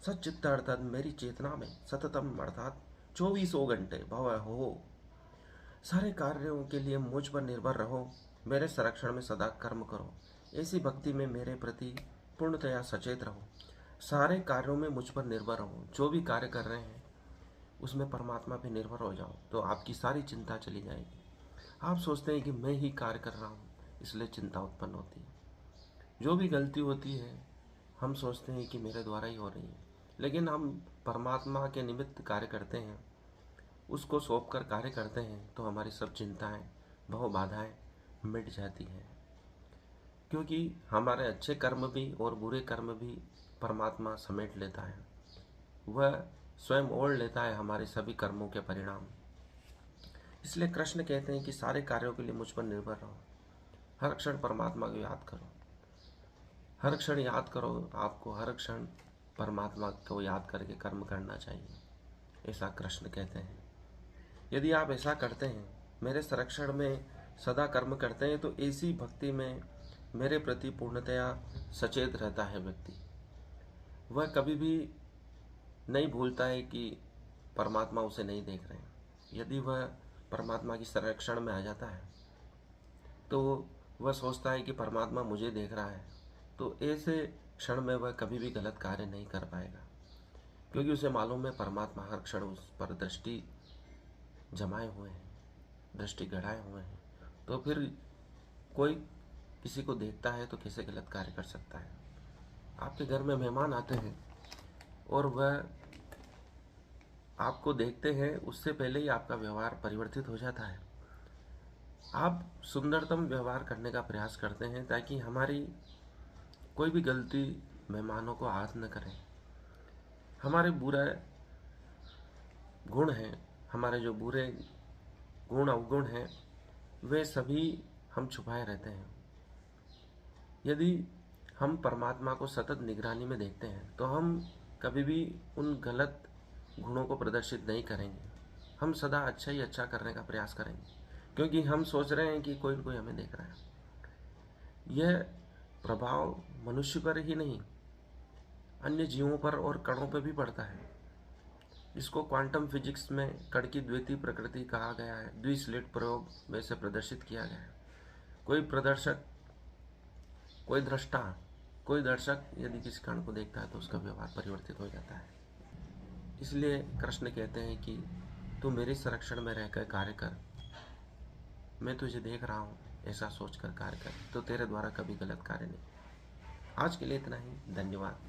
सच्चित्त अर्थात मेरी चेतना में सततम अर्थात 24 घंटे भव हो। सारे कार्यों के लिए मुझ पर निर्भर रहो, मेरे संरक्षण में सदा कर्म करो। ऐसी भक्ति में मेरे प्रति पूर्णतया सचेत रहो। सारे कार्यों में मुझ पर निर्भर रहो, जो भी कार्य कर रहे हैं उसमें परमात्मा पे निर्भर हो जाओ तो आपकी सारी चिंता चली जाएगी। आप सोचते हैं कि मैं ही कार्य कर रहा हूँ, इसलिए चिंता उत्पन्न होती है। जो भी गलती होती है हम सोचते हैं कि मेरे द्वारा ही हो रही है, लेकिन हम परमात्मा के निमित्त कार्य करते हैं, उसको सौंप कर कार्य करते हैं तो हमारी सब चिंताएं, भव बाधाएं मिट जाती हैं। क्योंकि हमारे अच्छे कर्म भी और बुरे कर्म भी परमात्मा समेट लेता है, वह स्वयं ओढ़ लेता है हमारे सभी कर्मों के परिणाम। इसलिए कृष्ण कहते हैं कि सारे कार्यों के लिए मुझ पर निर्भर रहो, हर क्षण परमात्मा को याद करो, हर क्षण याद करो। आपको हर क्षण परमात्मा को याद करके कर्म करना चाहिए, ऐसा कृष्ण कहते हैं। यदि आप ऐसा करते हैं, मेरे संरक्षण में सदा कर्म करते हैं, तो ऐसी भक्ति में मेरे प्रति पूर्णतया सचेत रहता है व्यक्ति। वह कभी भी नहीं भूलता है कि परमात्मा उसे नहीं देख रहे हैं। यदि वह परमात्मा की संरक्षण में आ जाता है तो वह सोचता है कि परमात्मा मुझे देख रहा है, तो ऐसे क्षण में वह कभी भी गलत कार्य नहीं कर पाएगा, क्योंकि उसे मालूम है परमात्मा हर क्षण उस पर दृष्टि जमाए हुए हैं, दृष्टि गड़ाए हुए हैं। तो फिर कोई किसी को देखता है तो कैसे गलत कार्य कर सकता है। आपके घर में मेहमान आते हैं और वह आपको देखते हैं, उससे पहले ही आपका व्यवहार परिवर्तित हो जाता है। आप सुंदरतम व्यवहार करने का प्रयास करते हैं ताकि हमारी कोई भी गलती मेहमानों को आहत न करे। हमारे बुरे गुण हैं, हमारे जो बुरे गुण अवगुण हैं, वे सभी हम छुपाए रहते हैं। यदि हम परमात्मा को सतत निगरानी में देखते हैं तो हम कभी भी उन गलत गुणों को प्रदर्शित नहीं करेंगे। हम सदा अच्छा ही अच्छा करने का प्रयास करेंगे, क्योंकि हम सोच रहे हैं कि कोई न कोई हमें देख रहा है। यह प्रभाव मनुष्य पर ही नहीं, अन्य जीवों पर और कणों पर भी पड़ता है। इसको क्वांटम फिजिक्स में कण की द्वितीय प्रकृति कहा गया है, द्विस्लिट प्रयोग में से प्रदर्शित किया गया है। कोई प्रदर्शक, कोई दृष्टा, कोई दर्शक यदि किसी कण को देखता है तो उसका व्यवहार परिवर्तित हो जाता है। इसलिए कृष्ण कहते हैं कि तू मेरे संरक्षण में रहकर कार्य कर, मैं तुझे देख रहा हूँ, ऐसा सोचकर कार्य कर, तो तेरे द्वारा कभी गलत कार्य नहीं। आज के लिए इतना ही, धन्यवाद।